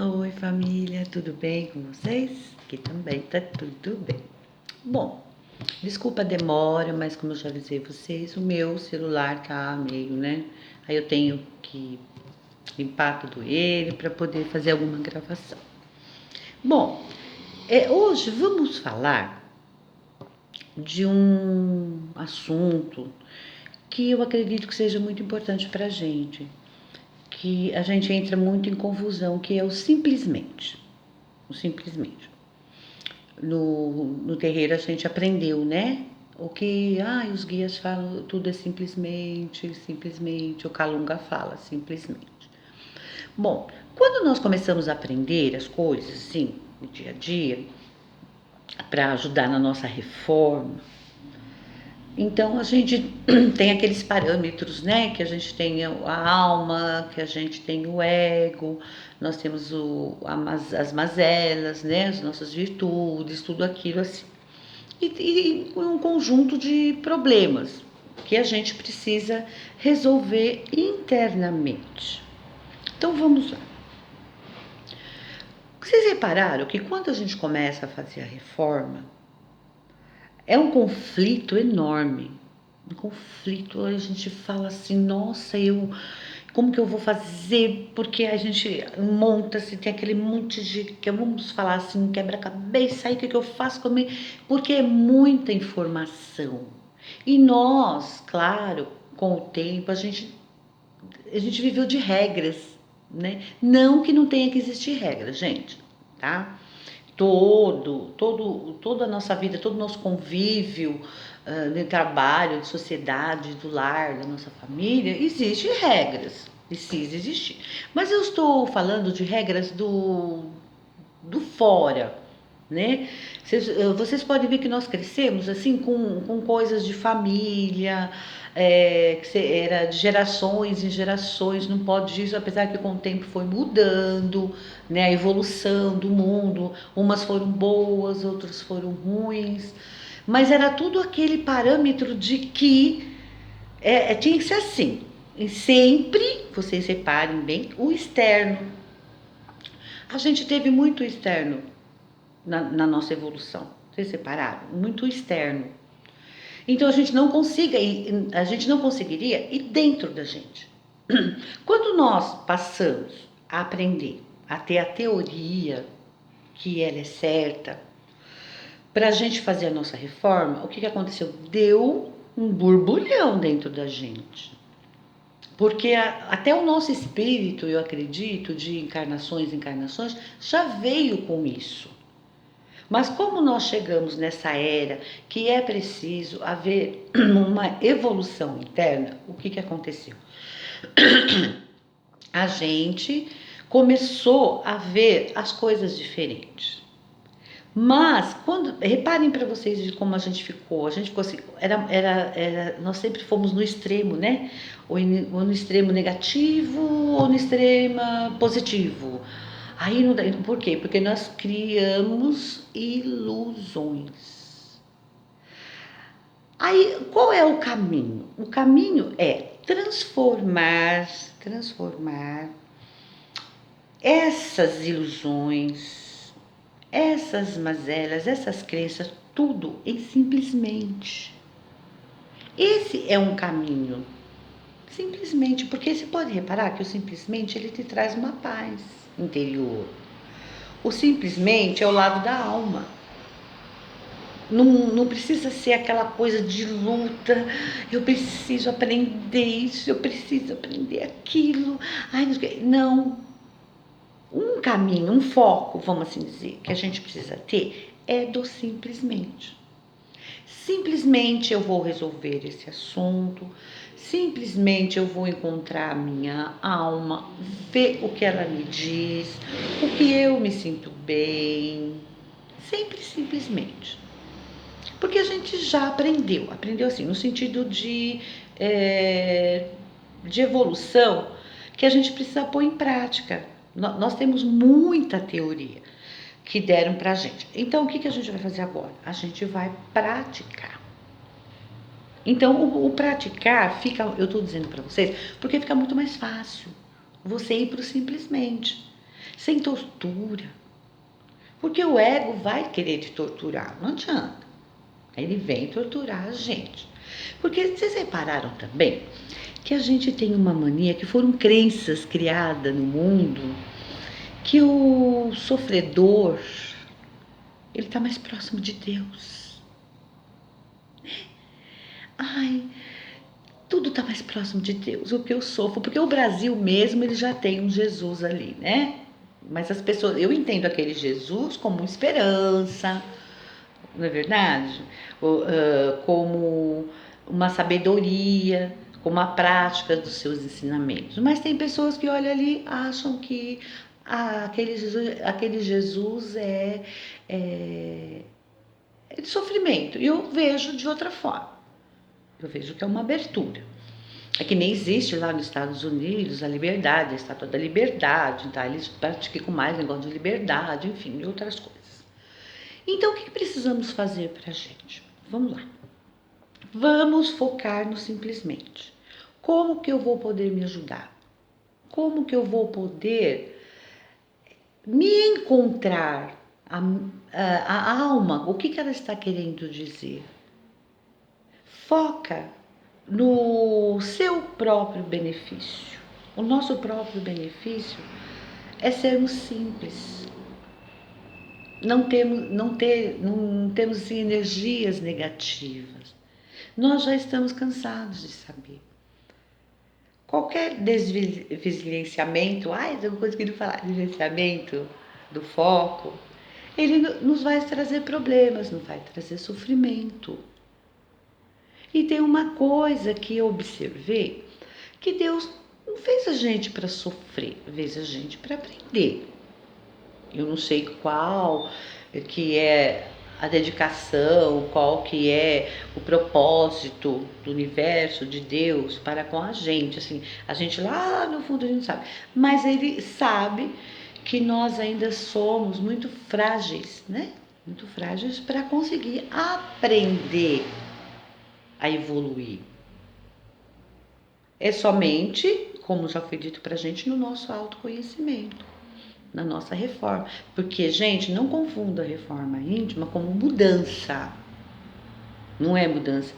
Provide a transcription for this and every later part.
Oi família, tudo bem com vocês? Aqui também tá tudo bem. Bom, desculpa a demora, mas como eu já avisei vocês, o meu celular tá meio, né? Aí eu tenho que limpar tudo ele para poder fazer alguma gravação. Bom, hoje vamos falar de um assunto que eu acredito que seja muito importante para a gente, que a gente entra muito em confusão, que é o simplesmente. O simplesmente. No terreiro a gente aprendeu, né? O que os guias falam, tudo é simplesmente, simplesmente, o Calunga fala, simplesmente. Bom, quando nós começamos a aprender as coisas, assim, no dia a dia, para ajudar na nossa reforma, então a gente tem aqueles parâmetros, né? Que a gente tem a alma, que a gente tem o ego, nós temos as mazelas, né? As nossas virtudes, tudo aquilo assim. E um conjunto de problemas que a gente precisa resolver internamente. Então vamos lá. Vocês repararam que quando a gente começa a fazer a reforma, é um conflito enorme. Um conflito, a gente fala assim, nossa, como que eu vou fazer? Porque a gente monta-se, tem aquele monte de, que vamos falar assim, quebra-cabeça, aí o que eu faço comigo? Porque é muita informação. E nós, claro, com o tempo, a gente viveu de regras, né? Não que não tenha que existir regras, gente, tá? Toda a nossa vida, todo o nosso convívio de trabalho, de sociedade, do lar, da nossa família, existem regras, precisa existir. Mas eu estou falando de regras do fora, né? Vocês podem ver que nós crescemos assim com coisas de família, que era de gerações em gerações, não pode isso, apesar que com o tempo foi mudando, né? A evolução do mundo, umas foram boas, outras foram ruins, mas era tudo aquele parâmetro de que tinha que ser assim. E sempre, vocês reparem bem, o externo. A gente teve muito externo na nossa evolução. Vocês separaram? Muito externo. Então a gente não conseguiria ir dentro da gente. Quando nós passamos a aprender, a ter a teoria que ela é certa, para a gente fazer a nossa reforma, o que aconteceu? Deu um borbulhão dentro da gente. Porque até o nosso espírito, eu acredito, de encarnações, já veio com isso. Mas como nós chegamos nessa era que é preciso haver uma evolução interna, o que aconteceu? A gente começou a ver as coisas diferentes. Mas, reparem para vocês de como a gente ficou assim, nós sempre fomos no extremo, né? Ou no extremo negativo ou no extremo positivo. Aí não dá, por quê? Porque nós criamos ilusões. Aí, qual é o caminho? O caminho é transformar essas ilusões, essas mazelas, essas crenças, tudo em simplesmente. Esse é um caminho. Simplesmente, porque você pode reparar que o simplesmente ele te traz uma paz interior. O simplesmente é o lado da alma. Não precisa ser aquela coisa de luta, eu preciso aprender isso, eu preciso aprender aquilo. Ai, não. Um caminho, um foco, vamos assim dizer, que a gente precisa ter é do simplesmente. Simplesmente eu vou resolver esse assunto, simplesmente eu vou encontrar a minha alma, ver o que ela me diz, o que eu me sinto bem, sempre simplesmente. Porque a gente já aprendeu assim, no sentido de evolução, que a gente precisa pôr em prática. Nós temos muita teoria que deram pra gente. Então, o que a gente vai fazer agora? A gente vai praticar. Então, o praticar fica, eu tô dizendo pra vocês, porque fica muito mais fácil você ir pro simplesmente. sem tortura. Porque o ego vai querer te torturar, não adianta. Ele vem torturar a gente. Porque vocês repararam também que a gente tem uma mania, que foram crenças criadas no mundo, que o sofredor, ele está mais próximo de Deus. Ai, tudo está mais próximo de Deus, o que eu sofro, porque o Brasil mesmo, ele já tem um Jesus ali, né? Mas as pessoas, eu entendo aquele Jesus como esperança, não é verdade? Como uma sabedoria, como a prática dos seus ensinamentos. Mas tem pessoas que olham ali, acham que aquele Jesus é de sofrimento. E eu vejo de outra forma. Eu vejo que é uma abertura. É que nem existe lá nos Estados Unidos a liberdade, a estátua da liberdade, tá? Eles praticam mais negócio de liberdade, enfim, e outras coisas. Então, o que precisamos fazer para a gente? Vamos lá. Vamos focar no simplesmente. Como que eu vou poder me ajudar? Como que eu vou poder me encontrar? A alma, o que ela está querendo dizer? Foca no seu próprio benefício. O nosso próprio benefício é sermos simples. Não temos energias negativas. Nós já estamos cansados de saber. Qualquer desvivenciamento, eu não consegui falar, desvivenciamento do foco, ele nos vai trazer problemas, nos vai trazer sofrimento. E tem uma coisa que eu observei, que Deus não fez a gente para sofrer, fez a gente para aprender. Eu não sei qual que é a dedicação, qual que é o propósito do universo, de Deus para com a gente, assim, a gente lá no fundo a gente sabe, mas ele sabe que nós ainda somos muito frágeis, né? Muito frágeis para conseguir aprender a evoluir. É somente, como já foi dito pra gente, no nosso autoconhecimento, na nossa reforma. Porque, gente, não confunda a reforma íntima como mudança. Não é mudança.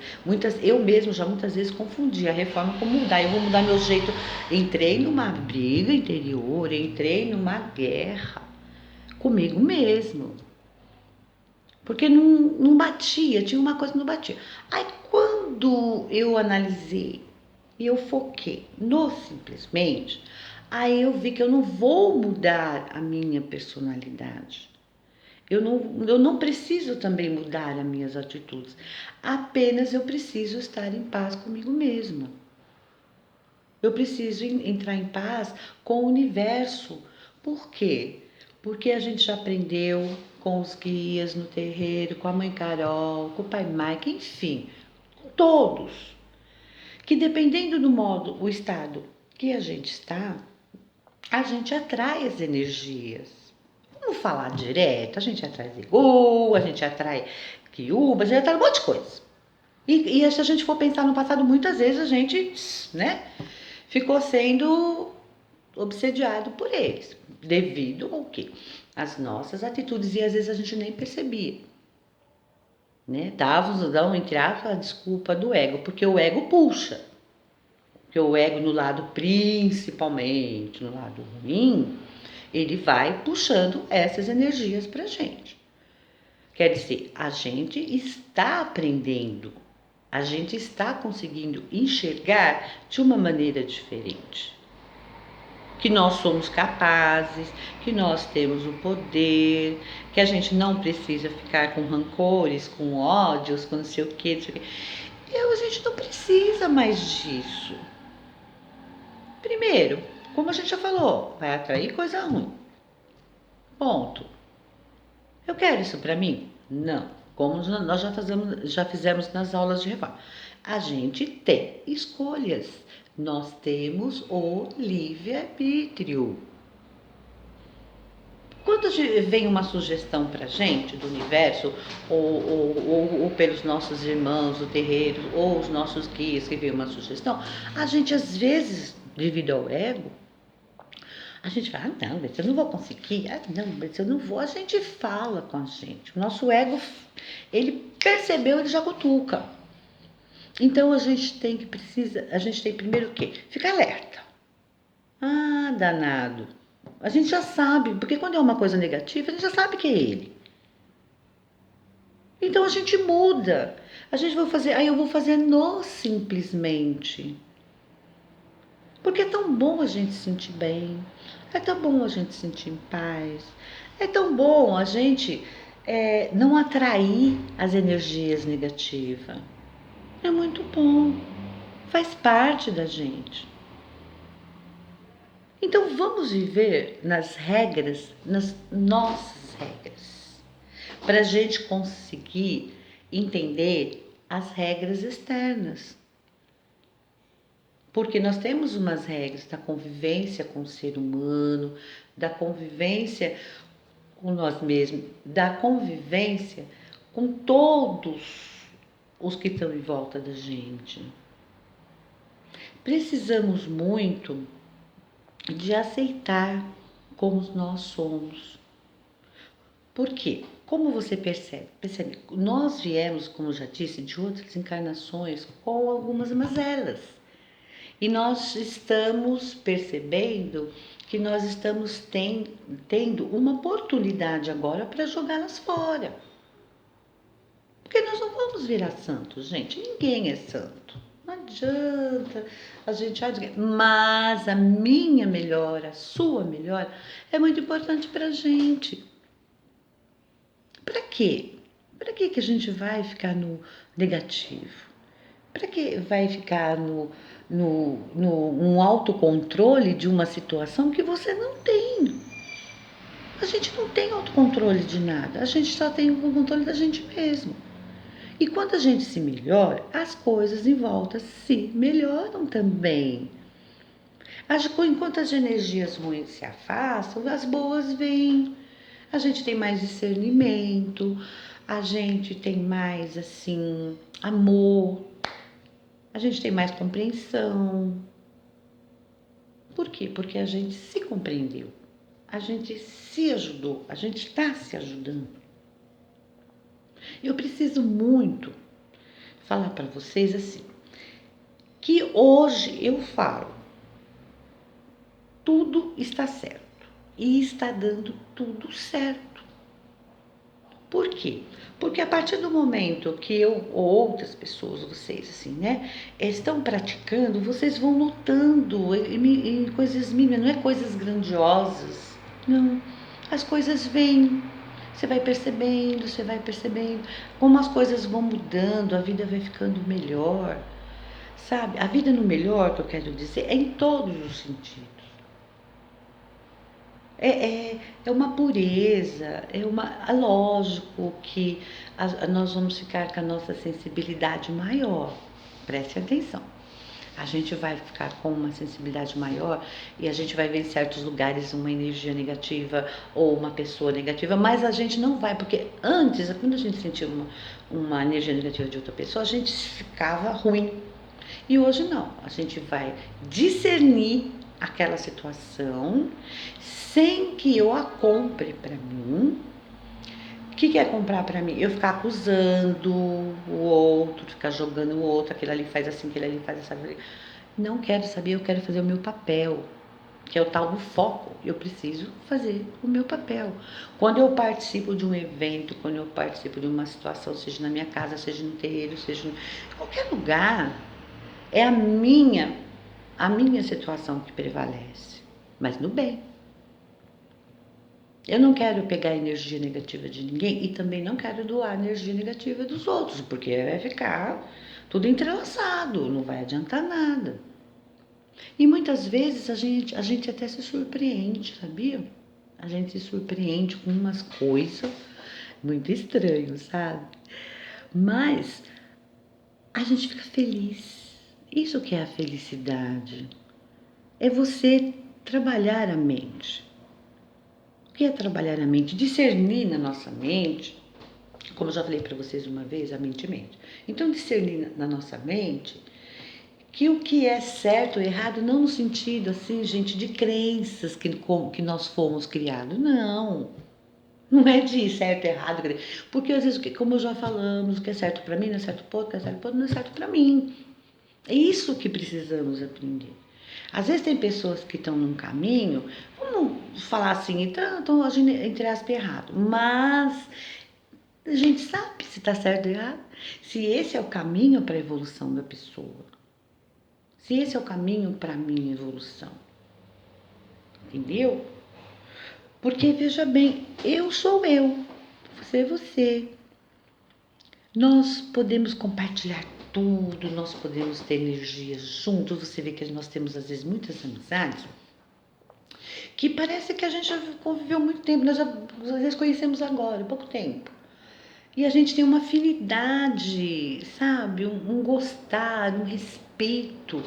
Eu mesmo já muitas vezes confundi a reforma com mudar. Eu vou mudar meu jeito. Entrei numa briga interior, entrei numa guerra comigo mesmo. Porque não batia, tinha uma coisa que não batia. Aí quando eu analisei e eu foquei no simplesmente, aí eu vi que eu não vou mudar a minha personalidade. Eu não preciso também mudar as minhas atitudes. Apenas eu preciso estar em paz comigo mesma. Eu preciso entrar em paz com o universo. Por quê? Porque a gente já aprendeu com os guias no terreiro, com a mãe Carol, com o pai Mike, enfim, todos, que dependendo do modo, o estado que a gente está, a gente atrai as energias. Vamos falar direto, a gente atrai Egu, a gente atrai Kyuba, a gente atrai um monte de coisa. E se a gente for pensar no passado, muitas vezes a gente, né, ficou sendo obsediado por eles, devido ao quê? As nossas atitudes, e às vezes a gente nem percebia, né? Dão, entre aspas, a desculpa do ego, porque o ego puxa. Porque o ego no lado, principalmente no lado ruim, ele vai puxando essas energias pra gente. Quer dizer, a gente está aprendendo, a gente está conseguindo enxergar de uma maneira diferente. Que nós somos capazes, que nós temos o poder, que a gente não precisa ficar com rancores, com ódios, com não sei o que, não sei o que. A gente não precisa mais disso. Primeiro, como a gente já falou, vai atrair coisa ruim. Ponto. Eu quero isso pra mim? Não. Como nós já fizemos nas aulas de reforma. A gente tem escolhas. Nós temos o livre-arbítrio. Quando vem uma sugestão pra gente do universo, ou pelos nossos irmãos do terreiro, ou os nossos guias que vem uma sugestão, a gente às vezes, devido ao ego, A gente fala, ah, não, mas eu não vou conseguir, ah, não, mas eu não vou. A gente fala com a gente. O nosso ego, ele percebeu, ele já cutuca. Então a gente tem primeiro o quê? Ficar alerta. Ah, danado. A gente já sabe, porque quando é uma coisa negativa, a gente já sabe que é ele. Então a gente muda. A gente vai fazer, aí eu vou fazer no simplesmente. Porque é tão bom a gente se sentir bem, é tão bom a gente se sentir em paz, é tão bom a gente não atrair as energias negativas. É muito bom, faz parte da gente. Então vamos viver nas regras, nas nossas regras, para a gente conseguir entender as regras externas. Porque nós temos umas regras da convivência com o ser humano, da convivência com nós mesmos, da convivência com todos os que estão em volta da gente. Precisamos muito de aceitar como nós somos. Por quê? Como você percebe? Percebe? Nós viemos, como já disse, de outras encarnações com algumas mazelas. E nós estamos percebendo que nós estamos tendo uma oportunidade agora para jogá-las fora. Porque nós não vamos virar santos, gente. Ninguém é santo. Não adianta a gente... Mas a minha melhora, a sua melhora, é muito importante para a gente. Para quê? Para que a gente vai ficar no negativo? Para que vai ficar no autocontrole de uma situação que você não tem? A gente não tem autocontrole de nada, a gente só tem o controle da gente mesmo. E quando a gente se melhora, as coisas em volta se melhoram também. Enquanto as energias ruins se afastam, as boas vêm. A gente tem mais discernimento, a gente tem mais, assim, amor, a gente tem mais compreensão. Por quê? Porque a gente se compreendeu, a gente se ajudou, a gente está se ajudando. Eu preciso muito falar para vocês assim, que hoje eu falo, tudo está certo e está dando tudo certo. Por quê? Porque a partir do momento que eu ou outras pessoas, vocês assim, né, estão praticando, vocês vão notando em coisas mínimas, não é coisas grandiosas, não. As coisas vêm, você vai percebendo como as coisas vão mudando, a vida vai ficando melhor, sabe? A vida no melhor, que eu quero dizer, é em todos os sentidos. É uma pureza, é lógico que nós vamos ficar com a nossa sensibilidade maior, preste atenção. A gente vai ficar com uma sensibilidade maior e a gente vai ver em certos lugares uma energia negativa ou uma pessoa negativa, mas a gente não vai, porque antes, quando a gente sentia uma energia negativa de outra pessoa, a gente ficava ruim. E hoje não, a gente vai discernir aquela situação sem que eu a compre para mim. O que é comprar para mim? Eu ficar acusando o outro, ficar jogando o outro, aquele ali faz assim, aquele ali faz essa. Não quero saber, eu quero fazer o meu papel, que é o tal do foco. Eu preciso fazer o meu papel. Quando eu participo de um evento, quando eu participo de uma situação, seja na minha casa, seja no terreiro, seja em qualquer lugar, é a minha situação que prevalece, mas no bem. Eu não quero pegar energia negativa de ninguém e também não quero doar energia negativa dos outros, porque vai ficar tudo entrelaçado, não vai adiantar nada. E muitas vezes a gente até se surpreende, sabia? A gente se surpreende com umas coisas muito estranhas, sabe? Mas a gente fica feliz. Isso que é a felicidade. É você trabalhar a mente. O que é trabalhar a mente? Discernir na nossa mente, como eu já falei para vocês uma vez, a mente mente. Então, discernir na nossa mente que o que é certo ou errado, não no sentido, assim, gente, de crenças que nós fomos criados, não. Não é de certo, errado, porque às vezes, como já falamos, o que é certo para mim não é certo para outro, o que é certo para outro não é certo para mim. É isso que precisamos aprender. Às vezes tem pessoas que estão num caminho, vamos falar assim, estão agindo entre aspas errado, mas a gente sabe se está certo ou errado, se esse é o caminho para a evolução da pessoa, se esse é o caminho para a minha evolução, entendeu? Porque veja bem, eu sou eu, você é você. Nós podemos compartilhar tudo, nós podemos ter energia juntos. Você vê que nós temos às vezes muitas amizades que parece que a gente já conviveu muito tempo, nós já às vezes conhecemos agora, pouco tempo. E a gente tem uma afinidade, sabe? Um gostar, um respeito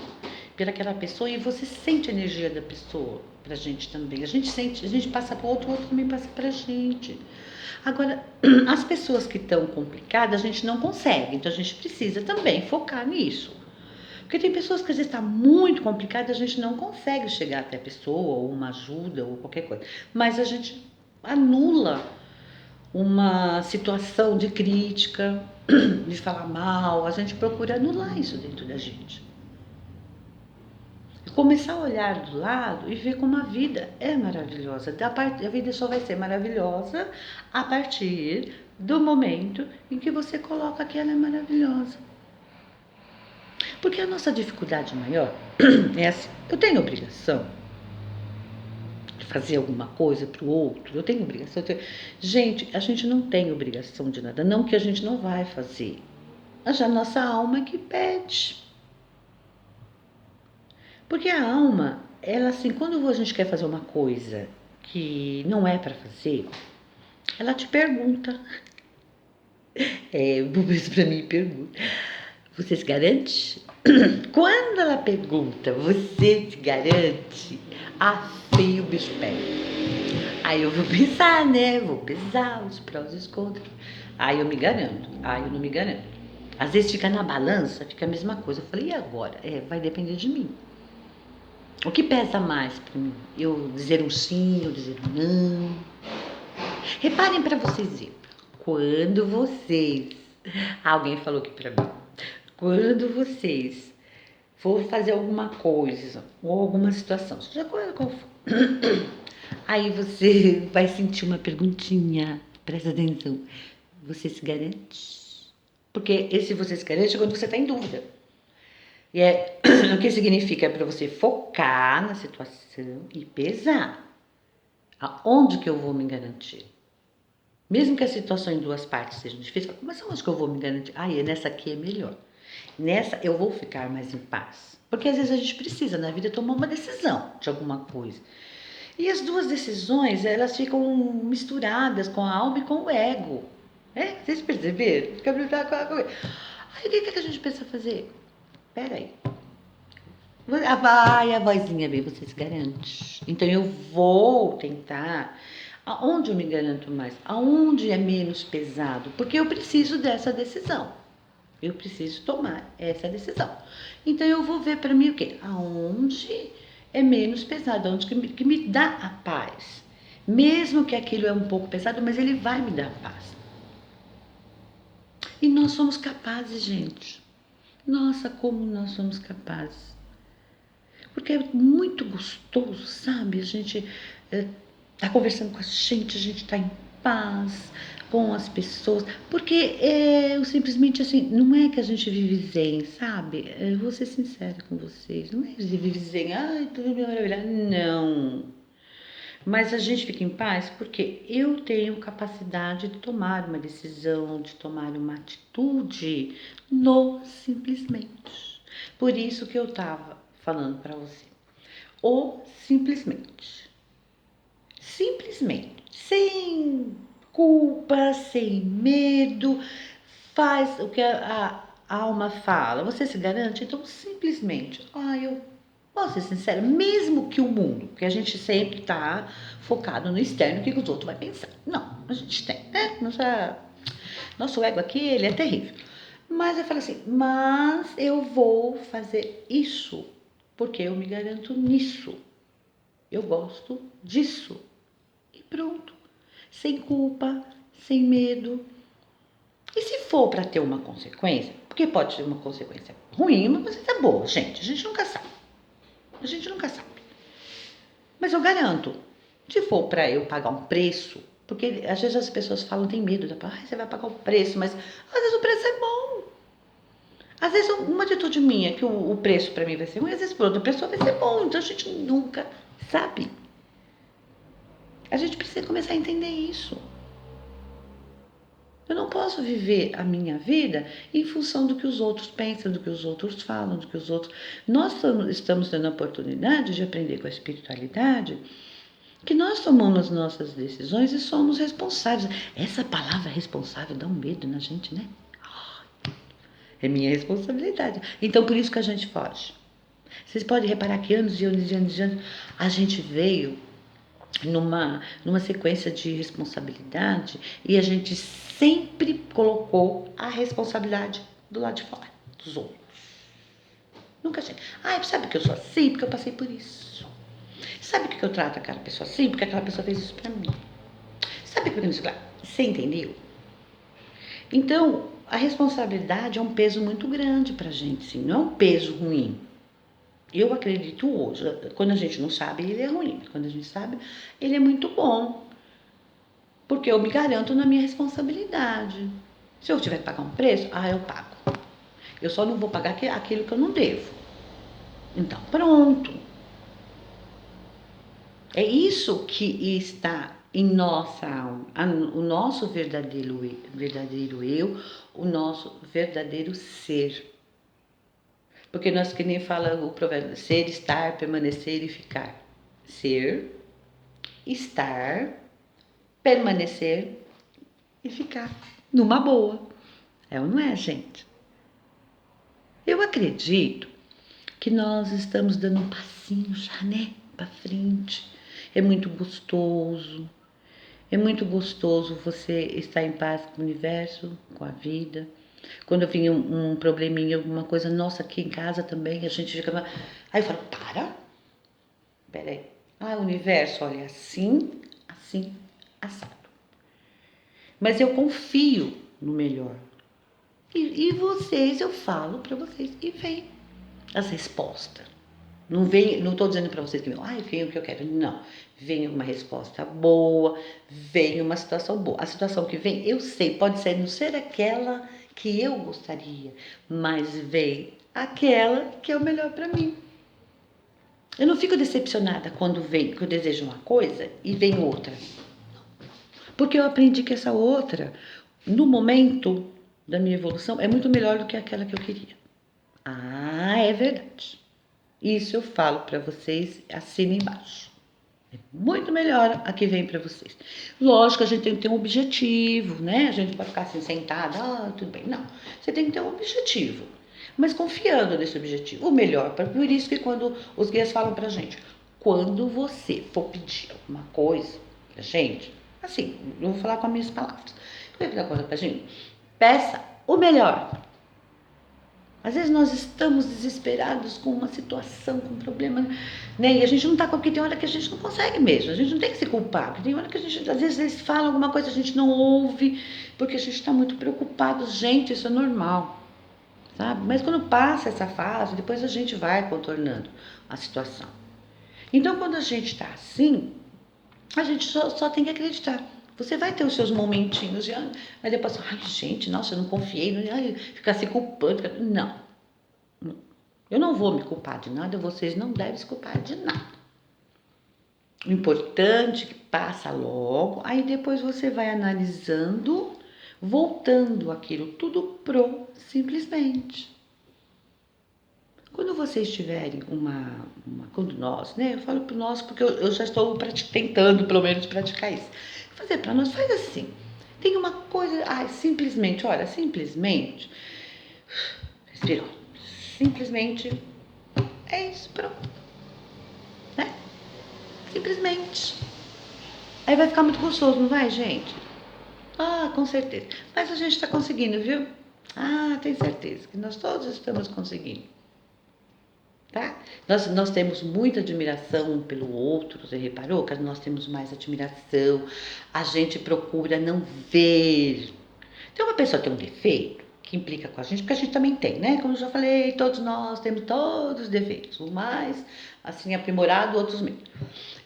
pelaquela pessoa e você sente a energia da pessoa pra gente também. A gente sente, a gente passa pro outro, o outro também passa pra gente. Agora, as pessoas que estão complicadas, a gente não consegue, então a gente precisa também focar nisso. Porque tem pessoas que às vezes está muito complicada, a gente não consegue chegar até a pessoa, ou uma ajuda, ou qualquer coisa. Mas a gente anula uma situação de crítica, de falar mal, a gente procura anular isso dentro da gente. E começar a olhar do lado e ver como a vida é maravilhosa. A vida só vai ser maravilhosa a partir do momento em que você coloca que ela é maravilhosa. Porque a nossa dificuldade maior é assim, eu tenho obrigação de fazer alguma coisa para o outro, eu tenho obrigação. Gente, a gente não tem obrigação de nada, não que a gente não vai fazer. Mas a nossa alma é que pede. Porque a alma, ela assim, quando a gente quer fazer uma coisa que não é para fazer, ela te pergunta. O Bubis para mim pergunta: você se garante? Quando ela pergunta, você se garante? Feio o bicho pega. Aí eu vou pensar, né? Vou pesar os prós e os contras. Aí eu me garanto, aí eu não me garanto. Às vezes fica na balança, fica a mesma coisa. Eu falei, e agora? Vai depender de mim. O que pesa mais para mim? Eu dizer um sim, eu dizer um não? Reparem para vocês verem. Quando vocês... Alguém falou aqui para mim. Quando vocês for fazer alguma coisa ou alguma situação, seja qual for, aí você vai sentir uma perguntinha, presta atenção. Você se garante? Porque esse você se garante é quando você está em dúvida. E o que significa? É para você focar na situação e pesar. Aonde que eu vou me garantir? Mesmo que a situação em duas partes seja difícil, mas onde que eu vou me garantir? Nessa aqui é melhor. Nessa eu vou ficar mais em paz. Porque às vezes a gente precisa na vida tomar uma decisão de alguma coisa. E as duas decisões, elas ficam misturadas com a alma e com o ego. Vocês perceberam? Fica misturado com a alma. Aí o que a gente pensa fazer? Peraí. Vai a vozinha bem, você se garante. Então eu vou tentar. Aonde eu me garanto mais? Aonde é menos pesado? Porque eu preciso dessa decisão. Eu preciso tomar essa decisão. Então eu vou ver para mim o quê? Aonde é menos pesado, aonde que me dá a paz. Mesmo que aquilo é um pouco pesado, mas ele vai me dar paz. E nós somos capazes, gente. Nossa, como nós somos capazes. Porque é muito gostoso, sabe? A gente tá conversando com a gente tá em paz com as pessoas, porque simplesmente assim, não é que a gente vive zen, sabe? Eu vou ser sincera com vocês, não é que a gente vive zen, tudo bem, maravilhoso, não. Mas a gente fica em paz porque eu tenho capacidade de tomar uma decisão, de tomar uma atitude simplesmente. Por isso que eu tava falando para você. Simplesmente. Simplesmente. Sem culpa, sem medo. Faz o que a alma fala. Você se garante? Então, simplesmente. Eu vou ser sincera, mesmo que o mundo, porque a gente sempre tá focado no externo, o que os outros vão pensar. Não, a gente tem, né? Nosso ego aqui, ele é terrível. Mas eu falo assim, mas eu vou fazer isso, porque eu me garanto nisso. Eu gosto disso. E pronto. Sem culpa, sem medo. E se for para ter uma consequência, porque pode ter uma consequência ruim, uma consequência boa, gente, a gente nunca sabe. A gente nunca sabe. Mas eu garanto, se for para eu pagar um preço, porque às vezes as pessoas falam, tem medo, você vai pagar o preço, mas às vezes o preço é bom. Às vezes uma atitude minha, que o preço para mim vai ser ruim, às vezes para outra pessoa vai ser bom, então a gente nunca sabe. A gente precisa começar a entender isso. Eu não posso viver a minha vida em função do que os outros pensam, do que os outros falam, do que os outros. Nós estamos tendo a oportunidade de aprender com a espiritualidade que nós tomamos nossas decisões e somos responsáveis. Essa palavra responsável dá um medo na gente, né? É minha responsabilidade. Então, por isso que a gente foge. Vocês podem reparar que anos e anos e anos e anos a gente veio numa sequência de responsabilidade e a gente sempre colocou a responsabilidade do lado de fora, dos outros. Nunca achei. Sabe que eu sou assim? Porque eu passei por isso. Sabe que eu trato aquela pessoa assim? Porque aquela pessoa fez isso pra mim. Sabe por que isso? Você entendeu? Então, a responsabilidade é um peso muito grande pra gente, sim. Não é um peso ruim. Eu acredito hoje, quando a gente não sabe, ele é ruim. Quando a gente sabe, ele é muito bom. Porque eu me garanto na minha responsabilidade. Se eu tiver que pagar um preço, eu pago. Eu só não vou pagar aquilo que eu não devo. Então, pronto. É isso que está em nossa alma, o nosso verdadeiro eu, o nosso verdadeiro ser. Porque nós, que nem fala o provérbio, ser, estar, permanecer e ficar. Ser, estar, permanecer e ficar numa boa. É ou não é, gente? Eu acredito que nós estamos dando um passinho já, né? Pra frente. É muito gostoso. É muito gostoso você estar em paz com o universo, com a vida. Quando vinha um probleminha, alguma coisa, nossa, aqui em casa também, a gente ficava. Aí eu falo, peraí. O universo, olha, assim, assim, assado. Mas eu confio no melhor. E vocês, eu falo para vocês, e vem as respostas. Não vem, não estou dizendo para vocês que vem o que eu quero. Não. Vem uma resposta boa, vem uma situação boa. A situação que vem, eu sei, pode ser não ser aquela que eu gostaria, mas vem aquela que é o melhor para mim. Eu não fico decepcionada quando eu desejo uma coisa e vem outra. Porque eu aprendi que essa outra, no momento da minha evolução, é muito melhor do que aquela que eu queria. É verdade. Isso eu falo para vocês, assina embaixo. É muito melhor a que vem para vocês. Lógico, a gente tem que ter um objetivo, né? A gente vai ficar assim sentada, tudo bem. Não, você tem que ter um objetivo. Mas confiando nesse objetivo. O melhor, por isso que quando os guias falam pra gente, quando você for pedir alguma coisa pra gente, assim, eu vou falar com as minhas palavras. Quando pedir alguma coisa pra gente, peça o melhor. Às vezes nós estamos desesperados com uma situação, com um problema, né? E a gente não tá com, porque tem hora que a gente não consegue mesmo, a gente não tem que se culpar, porque tem hora que a gente, às vezes eles falam alguma coisa, a gente não ouve, porque a gente está muito preocupado. Gente, isso é normal, sabe? Mas quando passa essa fase, depois a gente vai contornando a situação. Então, quando a gente está assim, a gente só tem que acreditar. Você vai ter os seus momentinhos, mas depois, gente, nossa, eu não confiei, ficar se culpando. Não. Eu não vou me culpar de nada, vocês não devem se culpar de nada. O importante é que passa logo, aí depois você vai analisando, voltando aquilo tudo pro simplesmente. Quando vocês tiverem quando nós, né? Eu falo pro nós porque eu já estou tentando, pelo menos, praticar isso. Fazer para nós, faz assim. Tem uma coisa, simplesmente, olha, simplesmente, respirou. Simplesmente, é isso, pronto. Né? Simplesmente. Aí vai ficar muito gostoso, não vai, gente? Com certeza. Mas a gente tá conseguindo, viu? Ah, tenho certeza que nós todos estamos conseguindo, tá? Nós temos muita admiração um pelo outro, você reparou que nós temos mais admiração, a gente procura não ver. Tem uma pessoa que tem um defeito, que implica com a gente, porque a gente também tem, né? Como eu já falei, todos nós temos todos os defeitos, um mais, assim, aprimorado, outros menos.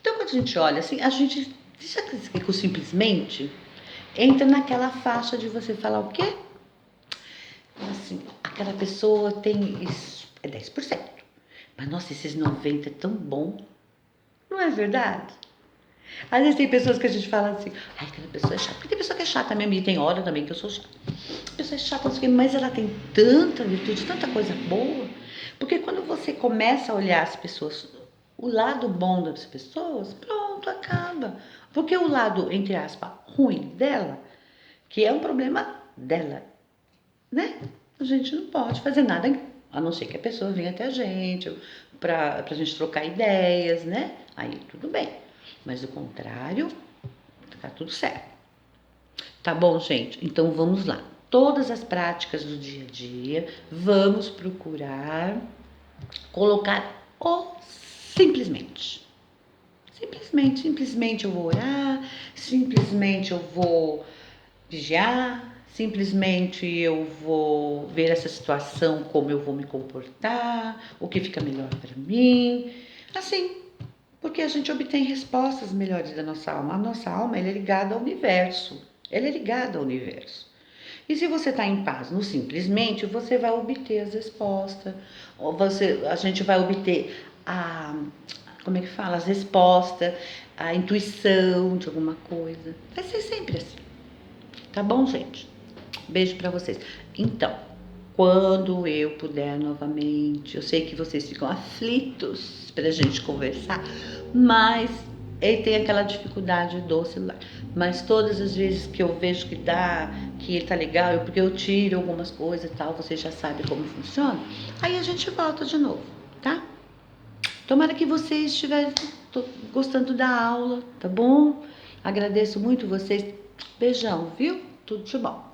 Então, quando a gente olha assim, a gente, deixa que simplesmente entra naquela faixa de você falar o quê? Assim, aquela pessoa tem isso, é 10%. Mas, nossa, esses 90 é tão bom. Não é verdade? Às vezes tem pessoas que a gente fala assim, ai, aquela pessoa é chata. Porque tem pessoa que é chata mesmo, e tem hora também que eu sou chata. A pessoa é chata, mas ela tem tanta virtude, tanta coisa boa. Porque quando você começa a olhar as pessoas, o lado bom das pessoas, pronto, acaba. Porque o lado, entre aspas, ruim dela, que é um problema dela, né? A gente não pode fazer nada, a não ser que a pessoa venha até a gente, pra gente trocar ideias, né? Aí tudo bem. Mas do contrário, tá tudo certo. Tá bom, gente? Então vamos lá. Todas as práticas do dia a dia, vamos procurar colocar o simplesmente. Simplesmente eu vou orar, simplesmente eu vou vigiar, simplesmente eu vou ver essa situação, como eu vou me comportar, o que fica melhor para mim. Assim, porque a gente obtém respostas melhores da nossa alma. A nossa alma ela é ligada ao universo. Ela é ligada ao universo. E se você está em paz no simplesmente, você vai obter as respostas. Ou a gente vai obter como é que fala? As respostas, a intuição de alguma coisa. Vai ser sempre assim. Tá bom, gente? Beijo pra vocês. Então, quando eu puder novamente, eu sei que vocês ficam aflitos pra gente conversar, mas ele tem aquela dificuldade do celular. Mas todas as vezes que eu vejo que dá, que ele tá legal, porque eu tiro algumas coisas e tal, vocês já sabem como funciona, aí a gente volta de novo, tá? Tomara que vocês estiverem gostando da aula, tá bom? Agradeço muito vocês. Beijão, viu? Tudo de bom.